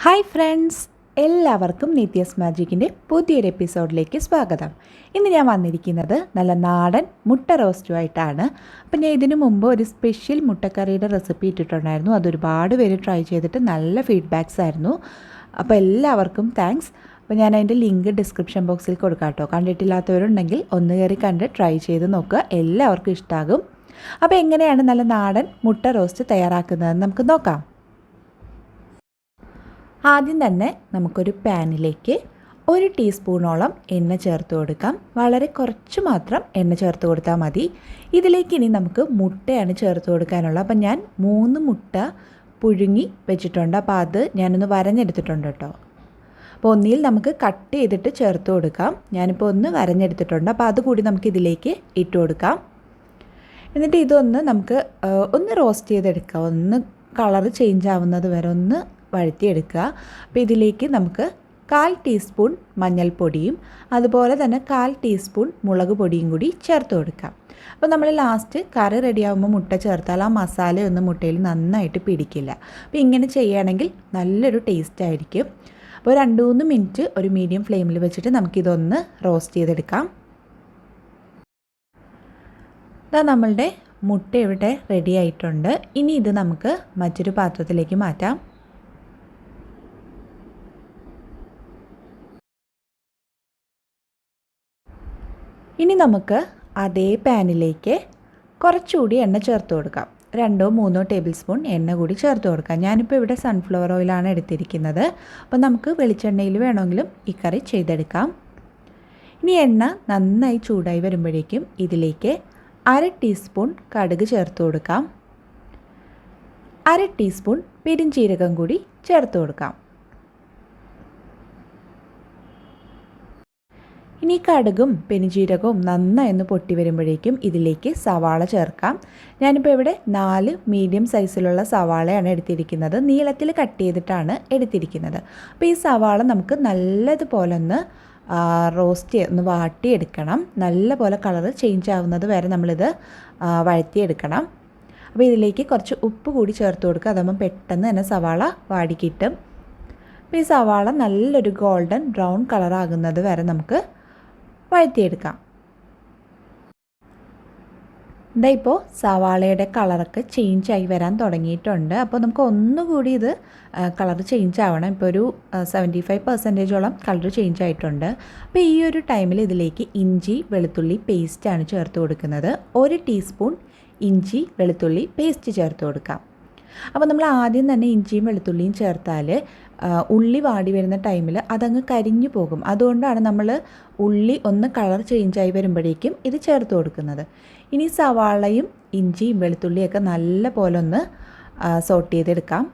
Hi friends, എല്ലാവർക്കും നിത്യസ്മാജിക്കിൻ്റെ പുതിയൊരു എപ്പിസോഡിലേക്ക് സ്വാഗതം. ഇന്ന് ഞാൻ വന്നിരിക്കുന്നത് നല്ല നാടൻ മുട്ട റോസ്റ്റുമായിട്ടാണ്. അപ്പോൾ ഞാൻ ഇതിനു മുമ്പ് ഒരു സ്പെഷ്യൽ മുട്ടക്കറിയുടെ റെസിപ്പി ഇട്ടിട്ടുണ്ടായിരുന്നു. അതൊരുപാട് പേര് ട്രൈ ചെയ്തിട്ട് നല്ല ഫീഡ്ബാക്ക്സ് ആയിരുന്നു. അപ്പോൾ എല്ലാവർക്കും താങ്ക്സ്. അപ്പോൾ ഞാൻ അതിൻ്റെ ലിങ്ക് ഡിസ്ക്രിപ്ഷൻ ബോക്സിൽ കൊടുക്കാം കേട്ടോ. കണ്ടിട്ടില്ലാത്തവരുണ്ടെങ്കിൽ ഒന്ന് കയറി കണ്ട് ട്രൈ ചെയ്ത് നോക്കുക, എല്ലാവർക്കും ഇഷ്ടമാകും. അപ്പോൾ എങ്ങനെയാണ് നല്ല നാടൻ മുട്ട റോസ്റ്റ് തയ്യാറാക്കുന്നതെന്ന് നമുക്ക് നോക്കാം. ആദ്യം തന്നെ നമുക്കൊരു പാനിലേക്ക് 1 ടീസ്പൂണോളം എണ്ണ ചേർത്ത് കൊടുക്കാം. വളരെ കുറച്ച് മാത്രം എണ്ണ ചേർത്ത് കൊടുത്താൽ മതി. ഇതിലേക്ക് ഇനി നമുക്ക് മുട്ടയാണ് ചേർത്ത് കൊടുക്കാനുള്ളത്. അപ്പം ഞാൻ 3 മുട്ട പുഴുങ്ങി വെച്ചിട്ടുണ്ട്. അപ്പോൾ അത് ഞാനൊന്ന് വരഞ്ഞെടുത്തിട്ടുണ്ട് കേട്ടോ. അപ്പോൾ ഒന്നിൽ നമുക്ക് കട്ട് ചെയ്തിട്ട് ചേർത്ത് കൊടുക്കാം. ഞാനിപ്പോൾ ഒന്ന് വരഞ്ഞെടുത്തിട്ടുണ്ട്. അപ്പോൾ അതുകൂടി നമുക്ക് ഇതിലേക്ക് ഇട്ട് കൊടുക്കാം. എന്നിട്ട് ഇതൊന്ന് നമുക്ക് ഒന്ന് റോസ്റ്റ് ചെയ്തെടുക്കാം. ഒന്ന് കളറ് ചേഞ്ച് ആവുന്നത് വരെ ഒന്ന് വഴറ്റിയെടുക്കുക. അപ്പോൾ ഇതിലേക്ക് നമുക്ക് 1/4 ടീസ്പൂൺ മഞ്ഞൾപ്പൊടിയും അതുപോലെ തന്നെ 1/4 ടീസ്പൂൺ മുളക് പൊടിയും കൂടി ചേർത്ത് കൊടുക്കാം. അപ്പോൾ നമ്മൾ ലാസ്റ്റ് കറി റെഡിയാകുമ്പോൾ മുട്ട ചേർത്താൽ ആ മസാലയൊന്നും മുട്ടയിൽ നന്നായിട്ട് പിടിക്കില്ല. അപ്പോൾ ഇങ്ങനെ ചെയ്യുകയാണെങ്കിൽ നല്ലൊരു ടേസ്റ്റ് ആയിരിക്കും. അപ്പോൾ 2-3 മിനിറ്റ് ഒരു മീഡിയം ഫ്ലെയിമിൽ വെച്ചിട്ട് നമുക്കിതൊന്ന് റോസ്റ്റ് ചെയ്തെടുക്കാം. ഇതാ നമ്മളുടെ മുട്ട ഇവിടെ റെഡി ആയിട്ടുണ്ട്. ഇനി ഇത് നമുക്ക് മറ്റൊരു പാത്രത്തിലേക്ക് മാറ്റാം. ഇനി നമുക്ക് അതേ പാനിലേക്ക് കുറച്ചുകൂടി എണ്ണ ചേർത്ത് കൊടുക്കാം. 2-3 ടേബിൾ സ്പൂൺ എണ്ണ കൂടി ചേർത്ത് കൊടുക്കാം. ഞാനിപ്പോൾ ഇവിടെ സൺഫ്ലവർ ഓയിലാണ് എടുത്തിരിക്കുന്നത്. അപ്പോൾ നമുക്ക് വെളിച്ചെണ്ണയിൽ വേണമെങ്കിലും ഈ കറി ചെയ്തെടുക്കാം. ഇനി എണ്ണ നന്നായി ചൂടായി വരുമ്പോഴേക്കും ഇതിലേക്ക് 1/2 ടീസ്പൂൺ കടുക് ചേർത്ത് കൊടുക്കാം. 1/2 ടീസ്പൂൺ പെരുംജീരകം കൂടി ചേർത്ത് കൊടുക്കാം. ഇനി കടുകും പെരുംജീരകവും നന്നായി ഒന്ന് പൊട്ടി വരുമ്പോഴേക്കും ഇതിലേക്ക് സവാള ചേർക്കാം. ഞാനിപ്പോൾ ഇവിടെ 4 മീഡിയം സൈസിലുള്ള സവാളയാണ് എടുത്തിരിക്കുന്നത്. നീളത്തിൽ കട്ട് ചെയ്തിട്ടാണ് എടുത്തിരിക്കുന്നത്. അപ്പോൾ ഈ സവാള നമുക്ക് നല്ലതുപോലെ ഒന്ന് ഒന്ന് വാട്ടിയെടുക്കണം. നല്ലപോലെ കളറ് ചേഞ്ച് ആവുന്നത് വരെ നമ്മളിത് വഴറ്റിയെടുക്കണം. അപ്പോൾ ഇതിലേക്ക് കുറച്ച് ഉപ്പ് കൂടി ചേർത്ത് കൊടുക്കുക. അതാകുമ്പോൾ പെട്ടെന്ന് തന്നെ സവാള വാടിക്കിട്ടും. അപ്പോൾ ഈ സവാള നല്ലൊരു ഗോൾഡൻ ബ്രൗൺ കളറാകുന്നത് വരെ നമുക്ക് വഴറ്റിയെടുക്കാം. ഇതാ ഇപ്പോൾ സവാളയുടെ കളറൊക്കെ ചേഞ്ചായി വരാൻ തുടങ്ങിയിട്ടുണ്ട്. അപ്പോൾ നമുക്ക് ഒന്നുകൂടി ഇത് കളർ ചേഞ്ച് ആവണം. ഇപ്പോൾ ഒരു 75% കളർ ചേഞ്ച് ആയിട്ടുണ്ട്. അപ്പോൾ ഈ ഒരു ടൈമിൽ ഇതിലേക്ക് ഇഞ്ചി വെളുത്തുള്ളി പേസ്റ്റാണ് ചേർത്ത് കൊടുക്കുന്നത്. 1 ടീസ്പൂൺ ഇഞ്ചി വെളുത്തുള്ളി പേസ്റ്റ് ചേർത്ത് കൊടുക്കാം. അപ്പോൾ നമ്മൾ ആദ്യം തന്നെ ഇഞ്ചിയും വെളുത്തുള്ളിയും ചേർത്താൽ ഉള്ളി വാടി വരുന്ന ടൈമിൽ അതങ്ങ് കരിഞ്ഞു പോകും. അതുകൊണ്ടാണ് നമ്മൾ ഉള്ളി ഒന്ന് കളർ ചേഞ്ചായി വരുമ്പോഴേക്കും ഇത് ചേർത്ത് കൊടുക്കുന്നത്. ഇനി സവാളയും ഇഞ്ചിയും വെളുത്തുള്ളിയൊക്കെ നല്ല പോലെ ഒന്ന് സോട്ട് ചെയ്തെടുക്കാം.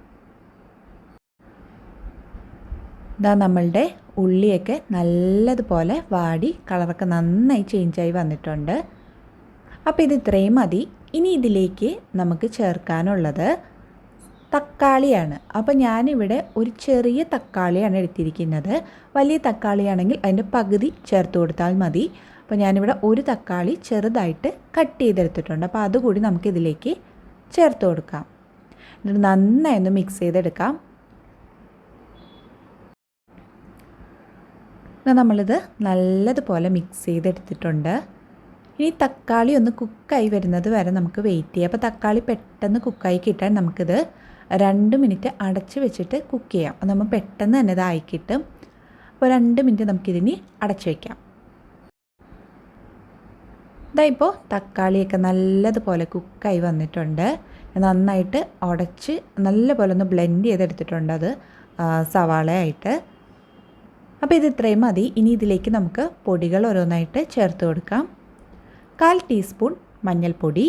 ഇതാ നമ്മളുടെ ഉള്ളിയൊക്കെ നല്ലതുപോലെ വാടി കളറൊക്കെ നന്നായി ചേഞ്ചായി വന്നിട്ടുണ്ട്. അപ്പോൾ ഇത് ഇത്രയും മതി. ഇനി ഇതിലേക്ക് നമുക്ക് ചേർക്കാനുള്ളത് തക്കാളിയാണ്. അപ്പോൾ ഞാനിവിടെ ഒരു ചെറിയ തക്കാളിയാണ് എടുത്തിരിക്കുന്നത്. വലിയ തക്കാളിയാണെങ്കിൽ അതിൻ്റെ പകുതി ചേർത്ത് കൊടുത്താൽ മതി. അപ്പോൾ ഞാനിവിടെ ഒരു തക്കാളി ചെറുതായിട്ട് കട്ട് ചെയ്തെടുത്തിട്ടുണ്ട്. അപ്പോൾ അതുകൂടി നമുക്കിതിലേക്ക് ചേർത്ത് കൊടുക്കാം. എന്നിട്ട് നന്നായി ഒന്ന് മിക്സ് ചെയ്തെടുക്കാം. നമ്മളിത് നല്ലതുപോലെ മിക്സ് ചെയ്തെടുത്തിട്ടുണ്ട്. ഇനി തക്കാളി ഒന്ന് കുക്കായി വരുന്നത് വരെ നമുക്ക് വെയിറ്റ് ചെയ്യാം. അപ്പോൾ തക്കാളി പെട്ടെന്ന് കുക്കായി കിട്ടാൻ നമുക്കിത് 2 മിനിറ്റ് അടച്ച് വെച്ചിട്ട് കുക്ക് ചെയ്യാം. നമ്മൾ പെട്ടെന്ന് തന്നെ ഇതായി കിട്ടും. അപ്പോൾ 2 മിനിറ്റ് നമുക്കിതിനി അടച്ച് വയ്ക്കാം. ഇപ്പോൾ തക്കാളിയൊക്കെ നല്ലതുപോലെ കുക്കായി വന്നിട്ടുണ്ട്. നന്നായിട്ട് ഉടച്ച് നല്ലപോലെ ഒന്ന് ബ്ലെൻഡ് ചെയ്തെടുത്തിട്ടുണ്ട് അത് സവാളയായിട്ട്. അപ്പോൾ ഇത് ഇത്രയും മതി. ഇനി ഇതിലേക്ക് നമുക്ക് പൊടികൾ ഓരോന്നായിട്ട് ചേർത്ത് കൊടുക്കാം. 1/4 ടീസ്പൂൺ മഞ്ഞൾപ്പൊടി,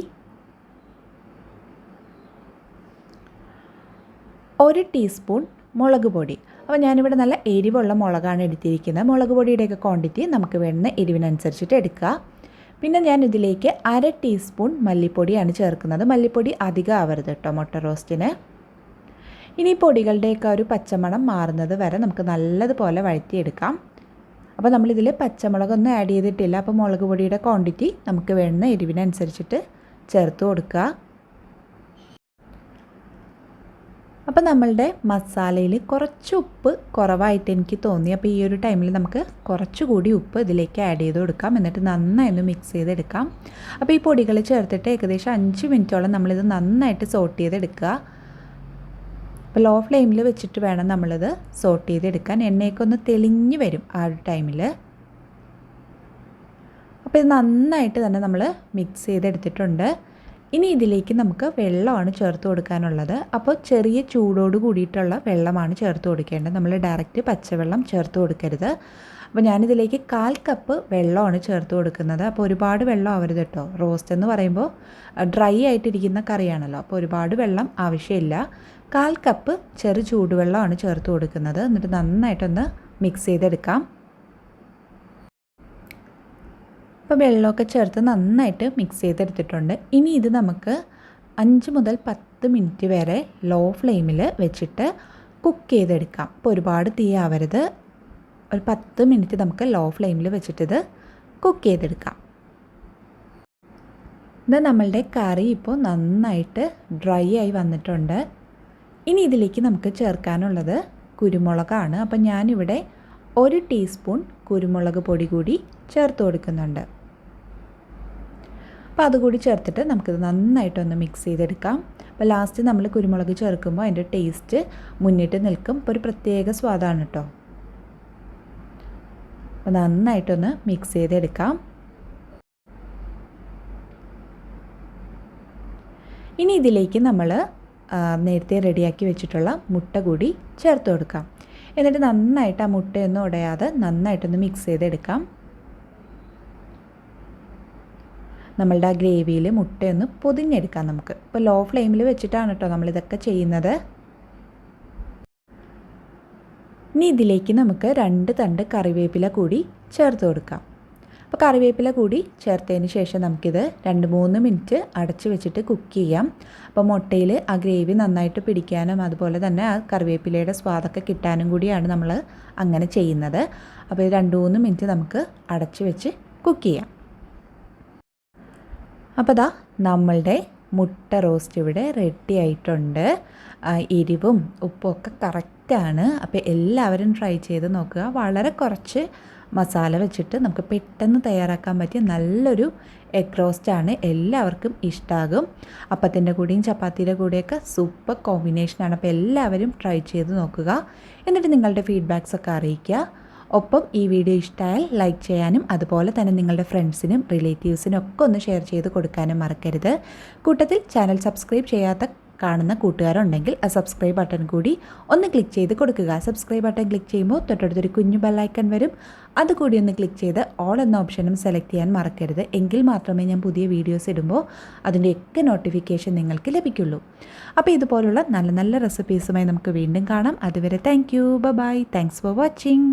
1 ടീസ്പൂൺ മുളക് പൊടി. അപ്പോൾ ഞാനിവിടെ നല്ല എരിവുള്ള മുളകാണ് എടുത്തിരിക്കുന്നത്. മുളക് പൊടിയുടെയൊക്കെ ക്വാണ്ടിറ്റി നമുക്ക് വേണ്ടുന്ന എരിവിനനുസരിച്ചിട്ട് എടുക്കുക. പിന്നെ ഞാൻ ഇതിലേക്ക് 1/2 ടീസ്പൂൺ മല്ലിപ്പൊടിയാണ് ചേർക്കുന്നത്. മല്ലിപ്പൊടി അധികം ആവരുത് കേട്ടോ മുട്ട റോസ്റ്റിന്. ഇനി പൊടികളുടെയൊക്കെ ഒരു പച്ചമണം മാറുന്നത് വരെ നമുക്ക് നല്ലതുപോലെ വഴറ്റിയെടുക്കാം. അപ്പോൾ നമ്മളിതിൽ പച്ചമുളകൊന്നും ആഡ് ചെയ്തിട്ടില്ല. അപ്പോൾ മുളക് പൊടിയുടെ ക്വാണ്ടിറ്റി നമുക്ക് വേണ്ടുന്ന എരിവിനനുസരിച്ചിട്ട് ചേർത്ത് കൊടുക്കുക. അപ്പോൾ നമ്മളുടെ മസാലയിൽ കുറച്ച് ഉപ്പ് കുറവായിട്ട് എനിക്ക് തോന്നി. അപ്പോൾ ഈ ഒരു ടൈമിൽ നമുക്ക് കുറച്ചുകൂടി ഉപ്പ് ഇതിലേക്ക് ആഡ് ചെയ്ത് കൊടുക്കാം. എന്നിട്ട് നന്നായി ഒന്ന് മിക്സ് ചെയ്തെടുക്കാം. അപ്പോൾ ഈ പൊടികൾ ചേർത്തിട്ട് ഏകദേശം 5 മിനിറ്റോളം നമ്മളിത് നന്നായിട്ട് സോട്ട് ചെയ്തെടുക്കുക. അപ്പോൾ ലോ ഫ്ലെയിമിൽ വെച്ചിട്ട് വേണം നമ്മളിത് സോട്ട് ചെയ്തെടുക്കാൻ. എണ്ണയൊക്കെ ഒന്ന് തെളിഞ്ഞ് വരും ആ ഒരു ടൈമിൽ. അപ്പോൾ ഇത് നന്നായിട്ട് തന്നെ നമ്മൾ മിക്സ് ചെയ്തെടുത്തിട്ടുണ്ട്. ഇനി ഇതിലേക്ക് നമുക്ക് വെള്ളമാണ് ചേർത്ത് കൊടുക്കാനുള്ളത്. അപ്പോൾ ചെറിയ ചൂടോട് കൂടിയിട്ടുള്ള വെള്ളമാണ് ചേർത്ത് കൊടുക്കേണ്ടത്. നമ്മൾ ഡയറക്റ്റ് പച്ചവെള്ളം ചേർത്ത് കൊടുക്കരുത്. അപ്പോൾ ഞാനിതിലേക്ക് 1/4 കപ്പ് വെള്ളമാണ് ചേർത്ത് കൊടുക്കുന്നത്. അപ്പോൾ ഒരുപാട് വെള്ളം ആവരുത് കേട്ടോ. റോസ്റ്റ് എന്ന് പറയുമ്പോൾ ഡ്രൈ ആയിട്ടിരിക്കുന്ന കറിയാണല്ലോ. അപ്പോൾ ഒരുപാട് വെള്ളം ആവശ്യമില്ല. 1/4 കപ്പ് ചെറു ചൂടുവെള്ളമാണ് ചേർത്ത് കൊടുക്കുന്നത്. എന്നിട്ട് നന്നായിട്ടൊന്ന് മിക്സ് ചെയ്തെടുക്കാം. അപ്പോൾ വെള്ളമൊക്കെ ചേർത്ത് നന്നായിട്ട് മിക്സ് ചെയ്തെടുത്തിട്ടുണ്ട്. ഇനി ഇത് നമുക്ക് 5 മുതൽ 10 മിനിറ്റ് വരെ ലോ ഫ്ലെയിമിൽ വെച്ചിട്ട് കുക്ക് ചെയ്തെടുക്കാം. അപ്പോൾ ഒരുപാട് തീ ആവരുത്. ഒരു 10 മിനിറ്റ് നമുക്ക് ലോ ഫ്ലെയിമിൽ വെച്ചിട്ടിത് കുക്ക് ചെയ്തെടുക്കാം. ഇത് നമ്മളുടെ കറി ഇപ്പോൾ നന്നായിട്ട് ഡ്രൈ ആയി വന്നിട്ടുണ്ട്. ഇനി ഇതിലേക്ക് നമുക്ക് ചേർക്കാനുള്ളത് കുരുമുളകാണ്. അപ്പം ഞാനിവിടെ 1 ടീസ്പൂൺ കുരുമുളക് പൊടി കൂടി ചേർത്ത് കൊടുക്കുന്നുണ്ട്. അപ്പോൾ അതുകൂടി ചേർത്തിട്ട് നമുക്കിത് നന്നായിട്ടൊന്ന് മിക്സ് ചെയ്തെടുക്കാം. അപ്പോൾ ലാസ്റ്റ് നമ്മൾ കുരുമുളക് ചേർക്കുമ്പോൾ അതിൻ്റെ ടേസ്റ്റ് മുന്നിട്ട് നിൽക്കും. ഇപ്പോൾ ഒരു പ്രത്യേക സ്വാദാണ് കേട്ടോ. അപ്പോൾ നന്നായിട്ടൊന്ന് മിക്സ് ചെയ്തെടുക്കാം. ഇനി ഇതിലേക്ക് നമ്മൾ നേരത്തെ റെഡിയാക്കി വെച്ചിട്ടുള്ള മുട്ട കൂടി ചേർത്ത് കൊടുക്കാം. എന്നിട്ട് നന്നായിട്ട് ആ മുട്ടയൊന്നും ഉടയാതെ നന്നായിട്ടൊന്ന് മിക്സ് ചെയ്തെടുക്കാം. നമ്മളുടെ ആ ഗ്രേവിയിൽ മുട്ടയൊന്ന് പൊതിഞ്ഞെടുക്കാം നമുക്ക്. ഇപ്പോൾ ലോ ഫ്ലെയിമിൽ വെച്ചിട്ടാണ് കേട്ടോ നമ്മളിതൊക്കെ ചെയ്യുന്നത്. ഇനി ഇതിലേക്ക് നമുക്ക് 2 തണ്ട് കറിവേപ്പില കൂടി ചേർത്ത് കൊടുക്കാം. അപ്പോൾ കറിവേപ്പില കൂടി ചേർത്തതിന് ശേഷം നമുക്കിത് 2-3 മിനിറ്റ് അടച്ച് വെച്ചിട്ട് കുക്ക് ചെയ്യാം. അപ്പോൾ മുട്ടയിൽ ആ ഗ്രേവി നന്നായിട്ട് പിടിക്കാനും അതുപോലെ തന്നെ ആ കറിവേപ്പിലയുടെ സ്വാദൊക്കെ കിട്ടാനും കൂടിയാണ് നമ്മൾ അങ്ങനെ ചെയ്യുന്നത്. അപ്പോൾ 2-3 മിനിറ്റ് നമുക്ക് അടച്ച് വെച്ച് കുക്ക് ചെയ്യാം. അപ്പോൾ ദാ നമ്മളുടെ മുട്ട റോസ്റ്റ് ഇവിടെ റെഡി ആയിട്ടുണ്ട്. എരിവും ഉപ്പും ഒക്കെ കറക്റ്റാണ്. അപ്പോൾ എല്ലാവരും ട്രൈ ചെയ്ത് നോക്കുക. വളരെ കുറച്ച് മസാല വെച്ചിട്ട് നമുക്ക് പെട്ടെന്ന് തയ്യാറാക്കാൻ പറ്റിയ നല്ലൊരു എഗ് റോസ്റ്റാണ്. എല്ലാവർക്കും ഇഷ്ടമാകും. അപ്പത്തിൻ്റെ കൂടെയും ചപ്പാത്തിയുടെ കൂടെയൊക്കെ സൂപ്പർ കോമ്പിനേഷനാണ്. അപ്പോൾ എല്ലാവരും ട്രൈ ചെയ്ത് നോക്കുക. എന്നിട്ട് നിങ്ങളുടെ ഫീഡ്ബാക്സൊക്കെ അറിയിക്കുക. ഒപ്പം ഈ വീഡിയോ ഇഷ്ടമായാൽ ലൈക്ക് ചെയ്യാനും അതുപോലെ തന്നെ നിങ്ങളുടെ ഫ്രണ്ട്സിനും റിലേറ്റീവ്സിനും ഒക്കെ ഒന്ന് ഷെയർ ചെയ്ത് കൊടുക്കാനും മറക്കരുത്. കൂട്ടത്തിൽ ചാനൽ സബ്സ്ക്രൈബ് ചെയ്യാത്ത കാണുന്ന കൂട്ടുകാരുണ്ടെങ്കിൽ ആ സബ്സ്ക്രൈബ് ബട്ടൺ കൂടി ഒന്ന് ക്ലിക്ക് ചെയ്ത് കൊടുക്കുക. സബ്സ്ക്രൈബ് ബട്ടൺ ക്ലിക്ക് ചെയ്യുമ്പോൾ തൊട്ടടുത്തൊരു കുഞ്ഞു ബെല്ലൈക്കൺ വരും. അതുകൂടി ഒന്ന് ക്ലിക്ക് ചെയ്ത് ഓൾ എന്ന ഓപ്ഷനും സെലക്ട് ചെയ്യാൻ മറക്കരുത്. എങ്കിൽ മാത്രമേ ഞാൻ പുതിയ വീഡിയോസ് ഇടുമ്പോൾ അതിൻ്റെയൊക്കെ നോട്ടിഫിക്കേഷൻ നിങ്ങൾക്ക് ലഭിക്കുള്ളൂ. അപ്പോൾ ഇതുപോലുള്ള നല്ല നല്ല റെസിപ്പീസുമായി നമുക്ക് വീണ്ടും കാണാം. അതുവരെ thank you. Bye. Thanks for watching.